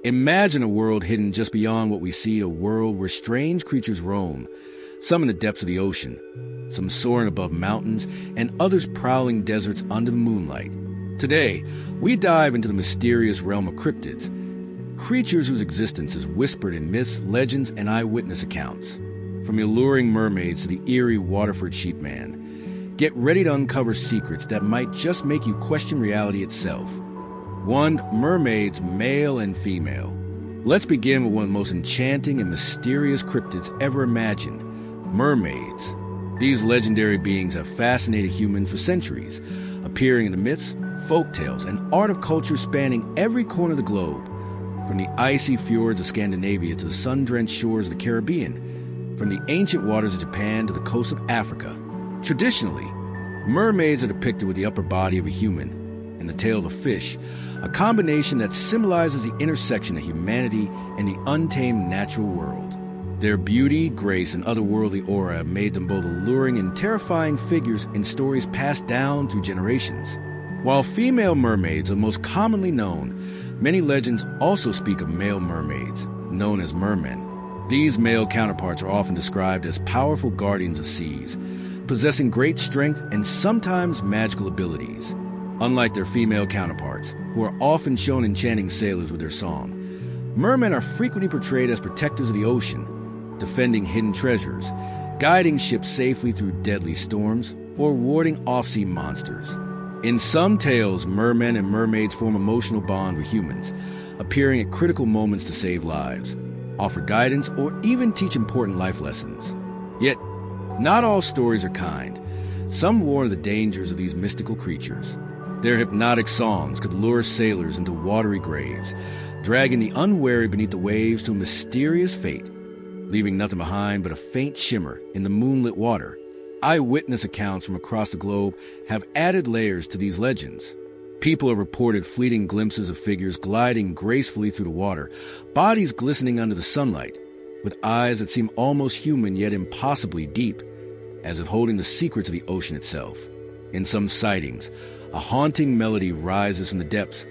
Imagine a world hidden just beyond what we see, a world where strange creatures roam, some in the depths of the ocean, some soaring above mountains, and others prowling deserts under the moonlight. Today, we dive into the mysterious realm of cryptids, creatures whose existence is whispered in myths, legends, and eyewitness accounts. From the alluring mermaids to the eerie Waterford Sheepman, get ready to uncover secrets that might just make you question reality itself. 1. Mermaids, male and female. Let's begin with one of the most enchanting and mysterious cryptids ever imagined, mermaids. These legendary beings have fascinated humans for centuries, appearing in the myths, folktales, and art of culture spanning every corner of the globe, from the icy fjords of Scandinavia to the sun-drenched shores of the Caribbean, from the ancient waters of Japan to the coast of Africa. Traditionally, mermaids are depicted with the upper body of a human and the tail of a fish, a combination that symbolizes the intersection of humanity and the untamed natural world. Their beauty, grace, and otherworldly aura have made them both alluring and terrifying figures in stories passed down through generations. While female mermaids are most commonly known, many legends also speak of male mermaids, known as mermen. These male counterparts are often described as powerful guardians of seas, possessing great strength and sometimes magical abilities. Unlike their female counterparts, who are often shown enchanting sailors with their song, mermen are frequently portrayed as protectors of the ocean, defending hidden treasures, guiding ships safely through deadly storms, or warding off sea monsters. In some tales, mermen and mermaids form an emotional bond with humans, appearing at critical moments to save lives, offer guidance, or even teach important life lessons. Yet, not all stories are kind. Some warn of the dangers of these mystical creatures. Their hypnotic songs could lure sailors into watery graves, dragging the unwary beneath the waves to a mysterious fate, leaving nothing behind but a faint shimmer in the moonlit water. Eyewitness accounts from across the globe have added layers to these legends. People have reported fleeting glimpses of figures gliding gracefully through the water, bodies glistening under the sunlight, with eyes that seem almost human yet impossibly deep, as if holding the secrets of the ocean itself. In some sightings, a haunting melody rises from the depths,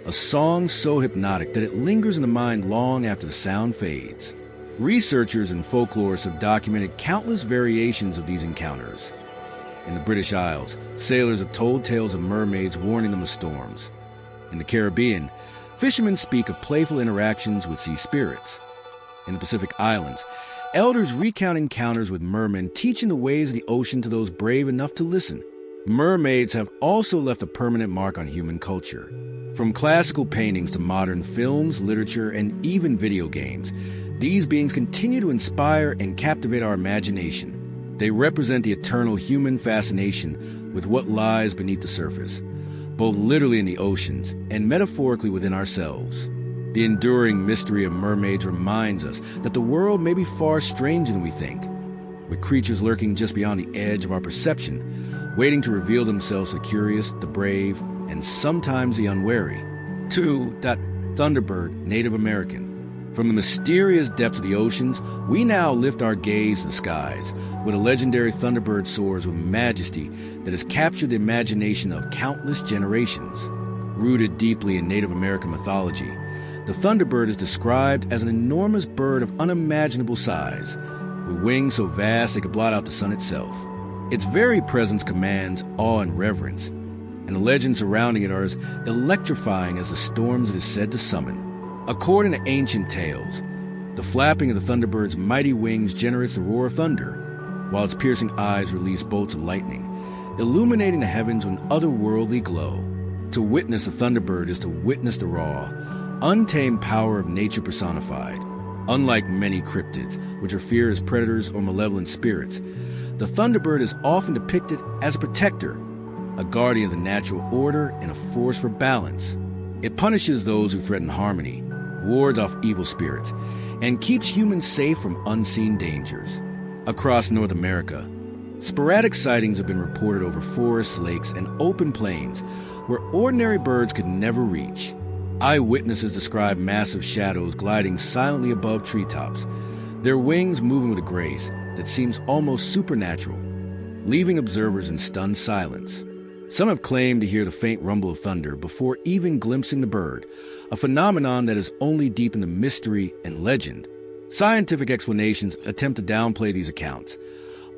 a song so hypnotic that it lingers in the mind long after the sound fades. Researchers and folklorists have documented countless variations of these encounters. In the British Isles, sailors have told tales of mermaids warning them of storms. In the Caribbean, fishermen speak of playful interactions with sea spirits. In the Pacific Islands, elders recount encounters with mermen, teaching the ways of the ocean to those brave enough to listen. Mermaids have also left a permanent mark on human culture. From classical paintings to modern films, literature, and even video games, these beings continue to inspire and captivate our imagination. They represent the eternal human fascination with what lies beneath the surface, both literally in the oceans and metaphorically within ourselves. The enduring mystery of mermaids reminds us that the world may be far stranger than we think, with creatures lurking just beyond the edge of our perception, waiting to reveal themselves to the curious, the brave, and sometimes the unwary. 2. Thunderbird, Native American. From the mysterious depths of the oceans, we now lift our gaze to the skies, where the legendary Thunderbird soars with majesty that has captured the imagination of countless generations. Rooted deeply in Native American mythology, the Thunderbird is described as an enormous bird of unimaginable size, with wings so vast they could blot out the sun itself. Its very presence commands awe and reverence, and the legends surrounding it are as electrifying as the storms it is said to summon. According to ancient tales, the flapping of the Thunderbird's mighty wings generates the roar of thunder, while its piercing eyes release bolts of lightning, illuminating the heavens with an otherworldly glow. To witness the Thunderbird is to witness the raw, untamed power of nature personified. Unlike many cryptids, which are feared as predators or malevolent spirits, the Thunderbird is often depicted as a protector, a guardian of the natural order and a force for balance. It punishes those who threaten harmony, wards off evil spirits, and keeps humans safe from unseen dangers. Across North America, sporadic sightings have been reported over forests, lakes, and open plains where ordinary birds could never reach. Eyewitnesses describe massive shadows gliding silently above treetops, their wings moving with a grace that seems almost supernatural, leaving observers in stunned silence. Some have claimed to hear the faint rumble of thunder before even glimpsing the bird, a phenomenon that has only deepened the mystery and legend. Scientific explanations attempt to downplay these accounts,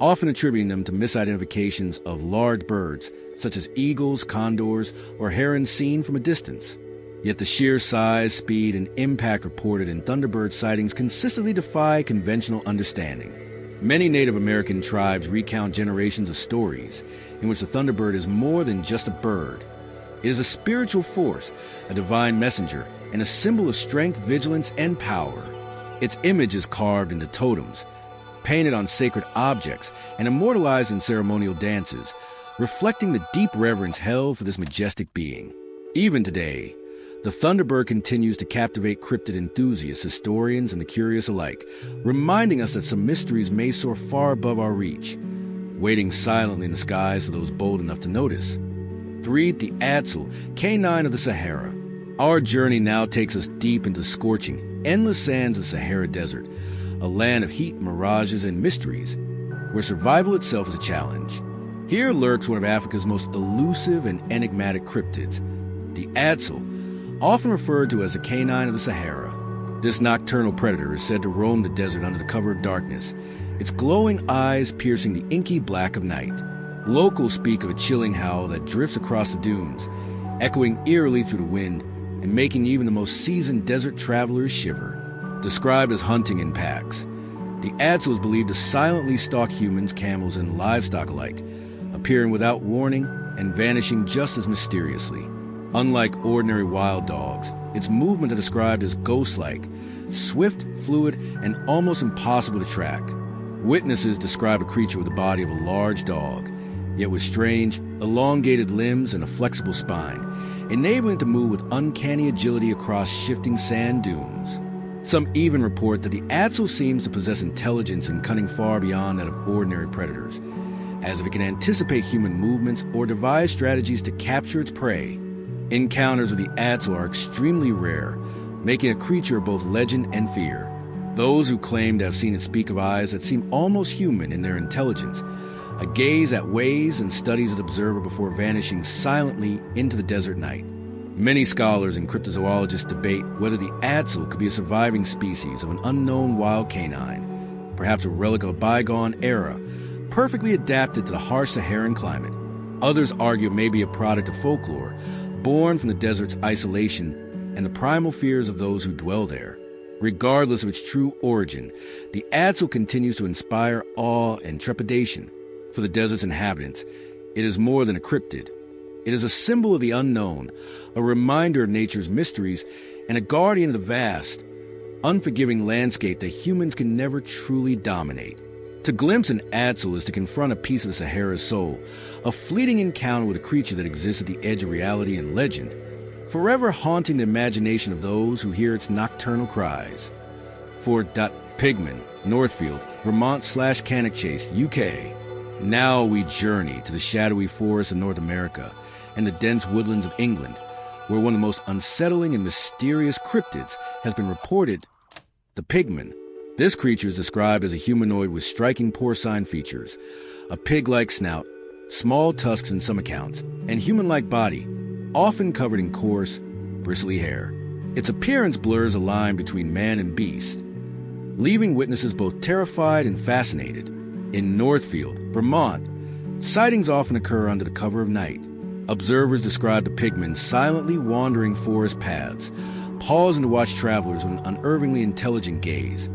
often attributing them to misidentifications of large birds, such as eagles, condors, or herons seen from a distance. Yet the sheer size, speed, and impact reported in Thunderbird sightings consistently defy conventional understanding. Many Native American tribes recount generations of stories in which the Thunderbird is more than just a bird. It is a spiritual force, a divine messenger, and a symbol of strength, vigilance, and power. Its image is carved into totems, painted on sacred objects, and immortalized in ceremonial dances, reflecting the deep reverence held for this majestic being. Even today, the Thunderbird continues to captivate cryptid enthusiasts, historians, and the curious alike, reminding us that some mysteries may soar far above our reach, waiting silently in the skies for those bold enough to notice. 3. The Adsel, Canine of the Sahara. Our journey now takes us deep into the scorching, endless sands of the Sahara Desert, a land of heat, mirages, and mysteries, where survival itself is a challenge. Here lurks one of Africa's most elusive and enigmatic cryptids, the Adsel, often referred to as the Canine of the Sahara. This nocturnal predator is said to roam the desert under the cover of darkness, its glowing eyes piercing the inky black of night. Locals speak of a chilling howl that drifts across the dunes, echoing eerily through the wind and making even the most seasoned desert travelers shiver. Described as hunting in packs, the Adsel is believed to silently stalk humans, camels, and livestock alike, appearing without warning and vanishing just as mysteriously. Unlike ordinary wild dogs, its movements are described as ghost-like, swift, fluid, and almost impossible to track. Witnesses describe a creature with the body of a large dog, yet with strange, elongated limbs and a flexible spine, enabling it to move with uncanny agility across shifting sand dunes. Some even report that the Adsel seems to possess intelligence and cunning far beyond that of ordinary predators, as if it can anticipate human movements or devise strategies to capture its prey. Encounters with the Adsel are extremely rare, making a creature of both legend and fear. Those who claim to have seen it speak of eyes that seem almost human in their intelligence, a gaze that weighs and studies the observer before vanishing silently into the desert night. Many scholars and cryptozoologists debate whether the Adsel could be a surviving species of an unknown wild canine, perhaps a relic of a bygone era, perfectly adapted to the harsh Saharan climate. Others argue it may be a product of folklore, born from the desert's isolation and the primal fears of those who dwell there. Regardless of its true origin, the Adsel continues to inspire awe and trepidation. For the desert's inhabitants, it is more than a cryptid. It is a symbol of the unknown, a reminder of nature's mysteries, and a guardian of the vast, unforgiving landscape that humans can never truly dominate. To glimpse an Adsel is to confront a piece of the Sahara's soul, a fleeting encounter with a creature that exists at the edge of reality and legend, forever haunting the imagination of those who hear its nocturnal cries. 4. Pigman, Northfield, Vermont/Cannockchase, UK. Now we journey to the shadowy forests of North America and the dense woodlands of England, where one of the most unsettling and mysterious cryptids has been reported, the Pigman. This creature is described as a humanoid with striking porcine features, a pig-like snout, small tusks in some accounts, and human-like body, often covered in coarse, bristly hair. Its appearance blurs a line between man and beast, leaving witnesses both terrified and fascinated. In Northfield, Vermont, sightings often occur under the cover of night. Observers describe the Pigman silently wandering forest paths, pausing to watch travelers with an unerringly intelligent gaze,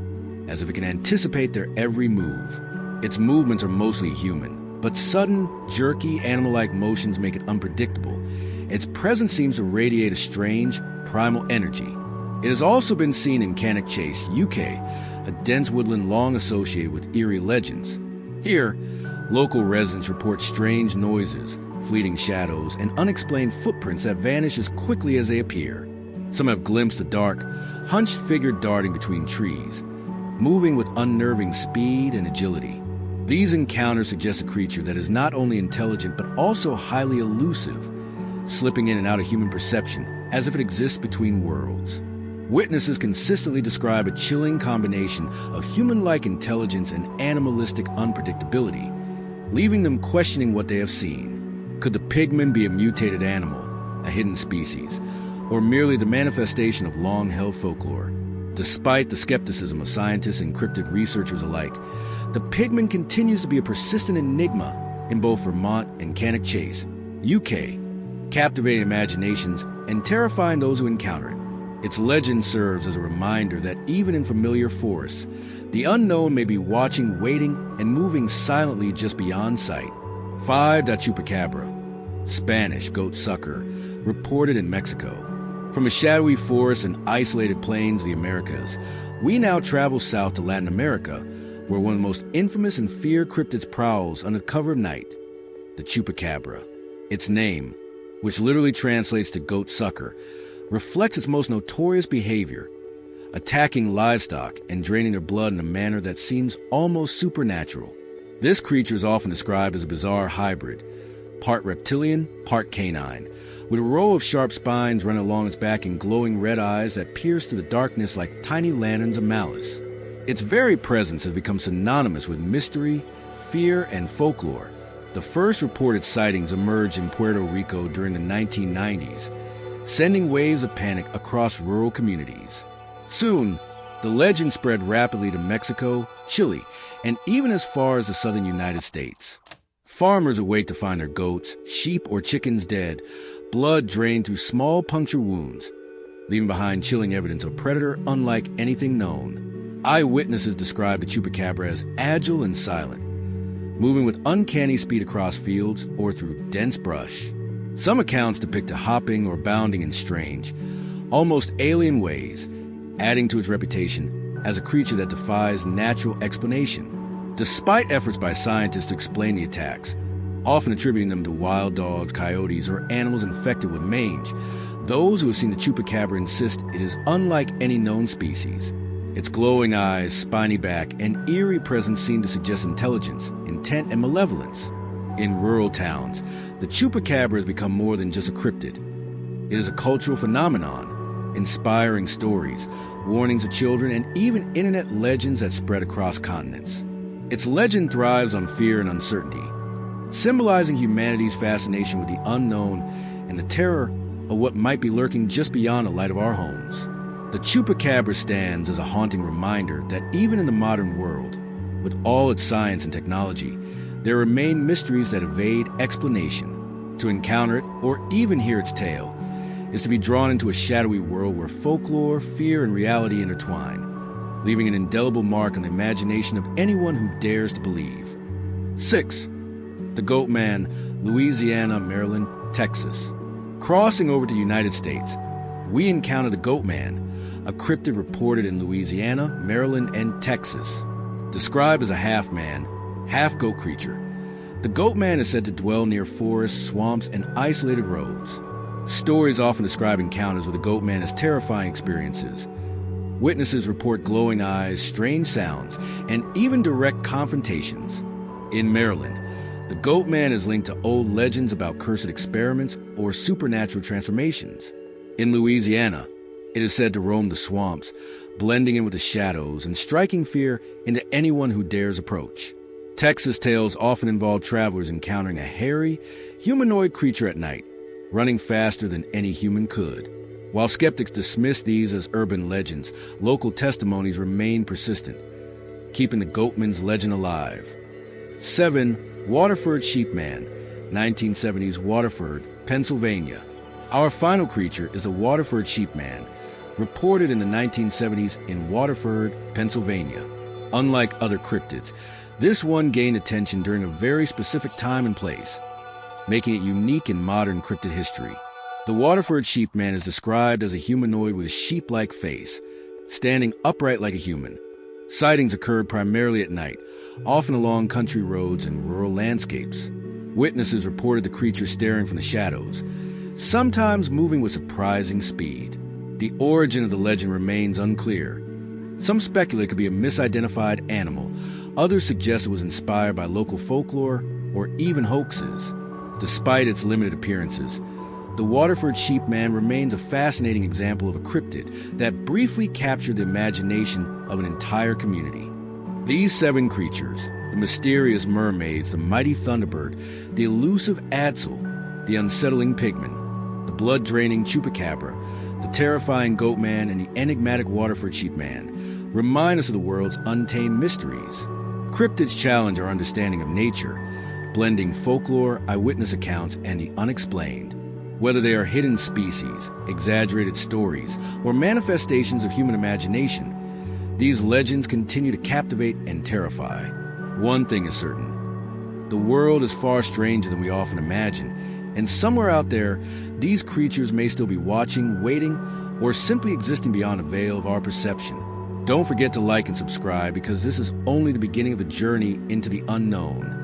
as if it can anticipate their every move. Its movements are mostly human, but sudden, jerky, animal-like motions make it unpredictable. Its presence seems to radiate a strange, primal energy. It has also been seen in Cannockchase, UK, a dense woodland long associated with eerie legends. Here, local residents report strange noises, fleeting shadows, and unexplained footprints that vanish as quickly as they appear. Some have glimpsed a dark, hunched figure darting between trees, moving with unnerving speed and agility. These encounters suggest a creature that is not only intelligent but also highly elusive, slipping in and out of human perception as if it exists between worlds. Witnesses consistently describe a chilling combination of human-like intelligence and animalistic unpredictability, leaving them questioning what they have seen. Could the pigman be a mutated animal, a hidden species, or merely the manifestation of long-held folklore? Despite the skepticism of scientists and cryptid researchers alike, the pigman continues to be a persistent enigma in both Vermont and Cannock Chase, UK, captivating imaginations and terrifying those who encounter it. Its legend serves as a reminder that even in familiar forests, the unknown may be watching, waiting, and moving silently just beyond sight. 5. Chupacabra, Spanish goat sucker, reported in Mexico. From a shadowy forest and isolated plains of the Americas, we now travel south to Latin America, where one of the most infamous and feared cryptids prowls under cover of night, the Chupacabra. Its name, which literally translates to goat sucker, reflects its most notorious behavior, attacking livestock and draining their blood in a manner that seems almost supernatural. This creature is often described as a bizarre hybrid, part reptilian, part canine, with a row of sharp spines running along its back and glowing red eyes that pierce through the darkness like tiny lanterns of malice. Its very presence has become synonymous with mystery, fear, and folklore. The first reported sightings emerged in Puerto Rico during the 1990s, sending waves of panic across rural communities. Soon, the legend spread rapidly to Mexico, Chile, and even as far as the southern United States. Farmers awake to find their goats, sheep, or chickens dead, blood drained through small puncture wounds, leaving behind chilling evidence of a predator unlike anything known. Eyewitnesses describe the Chupacabra as agile and silent, moving with uncanny speed across fields or through dense brush. Some accounts depict it hopping or bounding in strange, almost alien ways, adding to its reputation as a creature that defies natural explanation. Despite efforts by scientists to explain the attacks, often attributing them to wild dogs, coyotes, or animals infected with mange, those who have seen the Chupacabra insist it is unlike any known species. Its glowing eyes, spiny back, and eerie presence seem to suggest intelligence, intent, and malevolence. In rural towns, the Chupacabra has become more than just a cryptid. It is a cultural phenomenon, inspiring stories, warnings to children, and even internet legends that spread across continents. Its legend thrives on fear and uncertainty, symbolizing humanity's fascination with the unknown and the terror of what might be lurking just beyond the light of our homes. The Chupacabra stands as a haunting reminder that even in the modern world, with all its science and technology, there remain mysteries that evade explanation. To encounter it, or even hear its tale, is to be drawn into a shadowy world where folklore, fear, and reality intertwine, leaving an indelible mark on the imagination of anyone who dares to believe. 6. The Goatman, Louisiana, Maryland, Texas. Crossing over to the United States, we encounter the Goatman, a cryptid reported in Louisiana, Maryland, and Texas. Described as a half-man, half-goat creature, the Goatman is said to dwell near forests, swamps, and isolated roads. Stories often describe encounters with the Goatman as terrifying experiences. Witnesses report glowing eyes, strange sounds, and even direct confrontations. In Maryland, the Goatman is linked to old legends about cursed experiments or supernatural transformations. In Louisiana, it is said to roam the swamps, blending in with the shadows and striking fear into anyone who dares approach. Texas tales often involve travelers encountering a hairy, humanoid creature at night, running faster than any human could. While skeptics dismiss these as urban legends, local testimonies remain persistent, keeping the Goatman's legend alive. 7. Waterford Sheepman, 1970s Waterford, Pennsylvania. Our final creature is a Waterford Sheepman, reported in the 1970s in Waterford, Pennsylvania. Unlike other cryptids, this one gained attention during a very specific time and place, making it unique in modern cryptid history. The Waterford Sheepman is described as a humanoid with a sheep-like face, standing upright like a human. Sightings occurred primarily at night, often along country roads and rural landscapes. Witnesses reported the creature staring from the shadows, sometimes moving with surprising speed. The origin of the legend remains unclear. Some speculate it could be a misidentified animal. Others suggest it was inspired by local folklore or even hoaxes. Despite its limited appearances, the Waterford Sheepman remains a fascinating example of a cryptid that briefly captured the imagination of an entire community. These 7 creatures, the mysterious mermaids, the mighty Thunderbird, the elusive Adsel, the unsettling Pigman, the blood-draining Chupacabra, the terrifying Goatman, and the enigmatic Waterford Sheepman remind us of the world's untamed mysteries. Cryptids challenge our understanding of nature, blending folklore, eyewitness accounts, and the unexplained. Whether they are hidden species, exaggerated stories, or manifestations of human imagination, these legends continue to captivate and terrify. One thing is certain: the world is far stranger than we often imagine, and somewhere out there, these creatures may still be watching, waiting, or simply existing beyond the veil of our perception. Don't forget to like and subscribe, because this is only the beginning of a journey into the unknown.